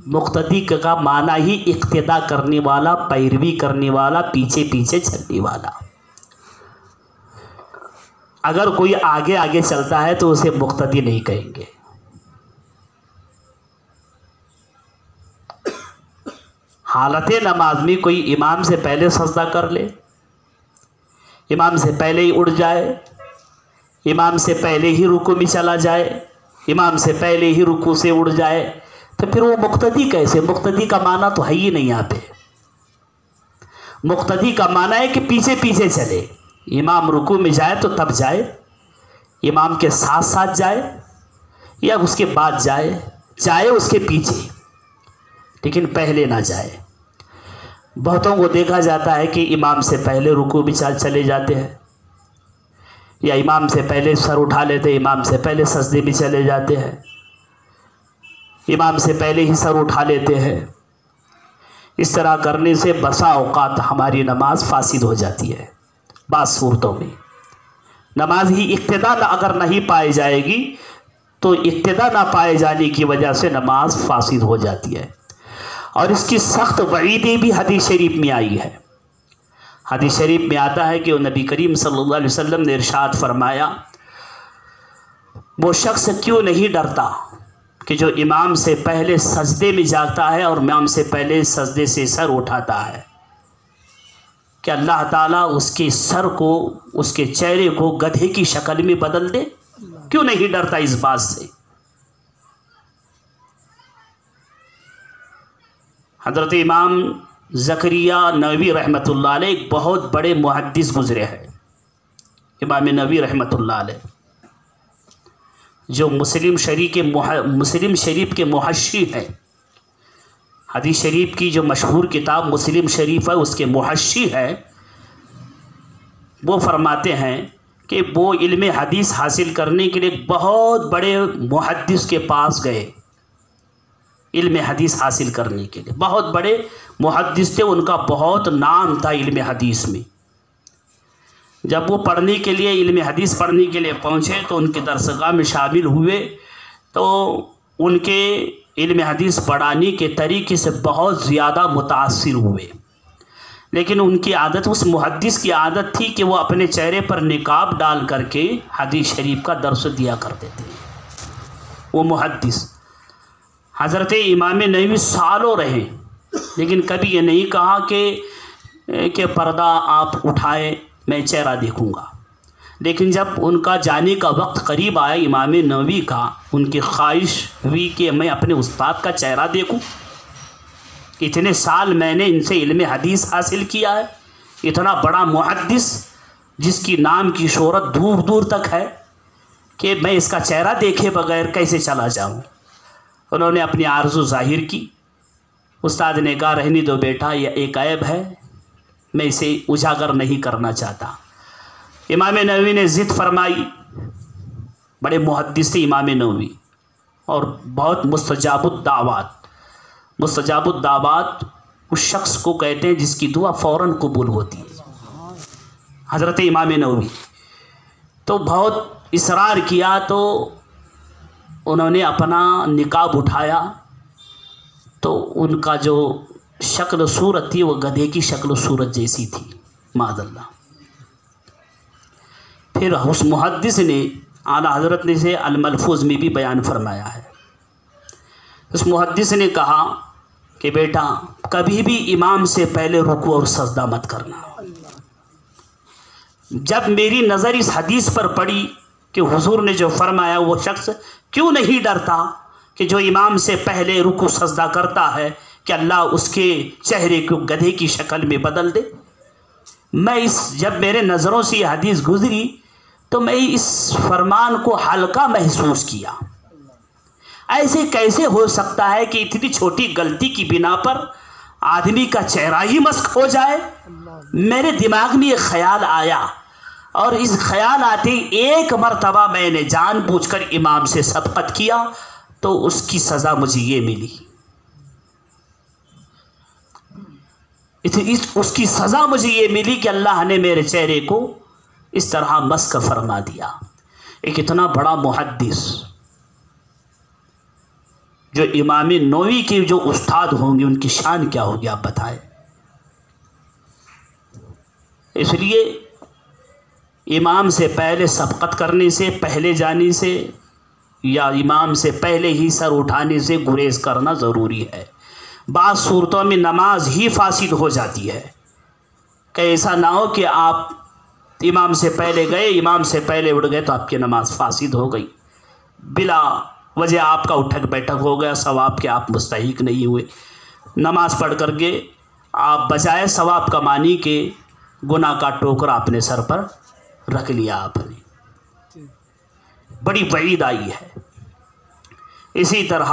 مقتدی کا معنی ہی اقتدا کرنے والا، پیروی کرنے والا، پیچھے پیچھے چلنے والا۔ اگر کوئی آگے آگے چلتا ہے تو اسے مقتدی نہیں کہیں گے۔ حالت نماز میں کوئی امام سے پہلے سجدہ کر لے، امام سے پہلے ہی اٹھ جائے، امام سے پہلے ہی رکوع میں چلا جائے، امام سے پہلے ہی رکوع سے اٹھ جائے، تو پھر وہ مقتدی کیسے؟ مقتدی کا معنی تو ہے ہی نہیں یہاں پہ۔ مقتدی کا معنی ہے کہ پیچھے پیچھے چلے، امام رکوع میں جائے تو تب جائے، امام کے ساتھ ساتھ جائے یا اس کے بعد جائے، جائے اس کے پیچھے لیکن پہلے نہ جائے۔ بہتوں کو دیکھا جاتا ہے کہ امام سے پہلے رکوع میں چلے جاتے ہیں، یا امام سے پہلے سر اٹھا لیتے ہیں، امام سے پہلے سجدے میں چلے جاتے ہیں، امام سے پہلے ہی سر اٹھا لیتے ہیں۔ اس طرح کرنے سے بسا اوقات ہماری نماز فاسد ہو جاتی ہے۔ بعض صورتوں میں نماز ہی اقتدا اگر نہیں پائی جائے گی تو اقتدا نہ پائے جانے کی وجہ سے نماز فاسد ہو جاتی ہے، اور اس کی سخت وعیدیں بھی حدیث شریف میں آئی ہے۔ حدیث شریف میں آتا ہے کہ نبی کریم صلی اللہ علیہ وسلم نے ارشاد فرمایا، وہ شخص کیوں نہیں ڈرتا کہ جو امام سے پہلے سجدے میں جاتا ہے اور امام سے پہلے سجدے سے سر اٹھاتا ہے، کہ اللہ تعالیٰ اس کے سر کو، اس کے چہرے کو گدھے کی شکل میں بدل دے؟ کیوں نہیں ڈرتا اس بات سے؟ حضرت امام زکریا نووی رحمۃ اللہ علیہ ایک بہت بڑے محدث گزرے ہیں۔ امام نووی رحمۃ اللہ علیہ جو مسلم شریف کے محشی ہیں، حدیث شریف کی جو مشہور کتاب مسلم شریف ہے اس کے محشی ہے، وہ فرماتے ہیں کہ وہ علم حدیث حاصل کرنے کے لیے بہت بڑے محدث کے پاس گئے، علم حدیث حاصل کرنے کے لیے بہت بڑے محدث تھے، ان کا بہت نام تھا علم حدیث میں۔ جب وہ پڑھنے کے لیے، علم حدیث پڑھنے کے لیے پہنچے تو ان کے درسگاہ میں شامل ہوئے تو ان کے علم حدیث پڑھانے کے طریقے سے بہت زیادہ متاثر ہوئے، لیکن ان کی عادت، اس محدث کی عادت تھی کہ وہ اپنے چہرے پر نقاب ڈال کر کے حدیث شریف کا درس دیا کرتے تھے۔ وہ محدث حضرت امام نووی سالوں رہے، لیکن کبھی یہ نہیں کہا کہ پردہ آپ اٹھائیں میں چہرہ دیکھوں گا۔ لیکن جب ان کا جانے کا وقت قریب آیا امام نووی کا، ان کی خواہش ہوئی کہ میں اپنے استاد کا چہرہ دیکھوں، اتنے سال میں نے ان سے علم حدیث حاصل کیا ہے، اتنا بڑا محدث جس کی نام کی شہرت دور دور تک ہے، کہ میں اس کا چہرہ دیکھے بغیر کیسے چلا جاؤں۔ انہوں نے اپنی آرزو ظاہر کی۔ استاد نے کہا رہنے دو بیٹا، یہ ایک عیب ہے، میں اسے اجاگر نہیں کرنا چاہتا۔ امام نووی نے ضد فرمائی، بڑے محدث تھے امام نووی اور بہت مستجاب الدعوات اس شخص کو کہتے ہیں جس کی دعا فوراً قبول ہوتی ہے، حضرت امام نووی۔ تو بہت اصرار کیا تو انہوں نے اپنا نقاب اٹھایا تو ان کا جو شکل و صورت تھی وہ گدھے کی شکل و صورت جیسی تھی، معاذ اللہ۔ پھر اس محدث نے، اعلیٰ حضرت نے سے الملفوظ میں بھی بیان فرمایا ہے، اس محدث نے کہا کہ بیٹا کبھی بھی امام سے پہلے رکوع اور سجدہ مت کرنا۔ جب میری نظر اس حدیث پر پڑی کہ حضور نے جو فرمایا وہ شخص کیوں نہیں ڈرتا کہ جو امام سے پہلے رکوع سجدہ کرتا ہے کہ اللہ اس کے چہرے کو گدھے کی شکل میں بدل دے، جب میرے نظروں سے یہ حدیث گزری تو میں اس فرمان کو ہلکا محسوس کیا۔ ایسے کیسے ہو سکتا ہے کہ اتنی چھوٹی غلطی کی بنا پر آدمی کا چہرہ ہی مسخ ہو جائے؟ میرے دماغ میں یہ خیال آیا، اور اس خیال آتے ایک مرتبہ میں نے جان بوجھ کر امام سے سبقت کیا تو اس کی سزا مجھے یہ ملی۔ اس کی سزا مجھے یہ ملی کہ اللہ نے میرے چہرے کو اس طرح مسخ فرما دیا۔ ایک اتنا بڑا محدث جو امام نووی کے جو استاد ہوں گے ان کی شان کیا ہوگی آپ بتائیں۔ اس لیے امام سے پہلے سبقت کرنے سے، پہلے جانے سے، یا امام سے پہلے ہی سر اٹھانے سے گریز کرنا ضروری ہے۔ بعض صورتوں میں نماز ہی فاسد ہو جاتی ہے، کہ ایسا نہ ہو کہ آپ امام سے پہلے گئے، امام سے پہلے اٹھ گئے تو آپ کی نماز فاسد ہو گئی، بلا وجہ آپ کا اٹھک بیٹھک ہو گیا، ثواب کے آپ مستحق نہیں ہوئے۔ نماز پڑھ کر کے آپ بجائے ثواب کمانے کے گناہ کا ٹوکرا اپنے سر پر رکھ لیا آپ نے، بڑی وعید آئی ہے۔ اسی طرح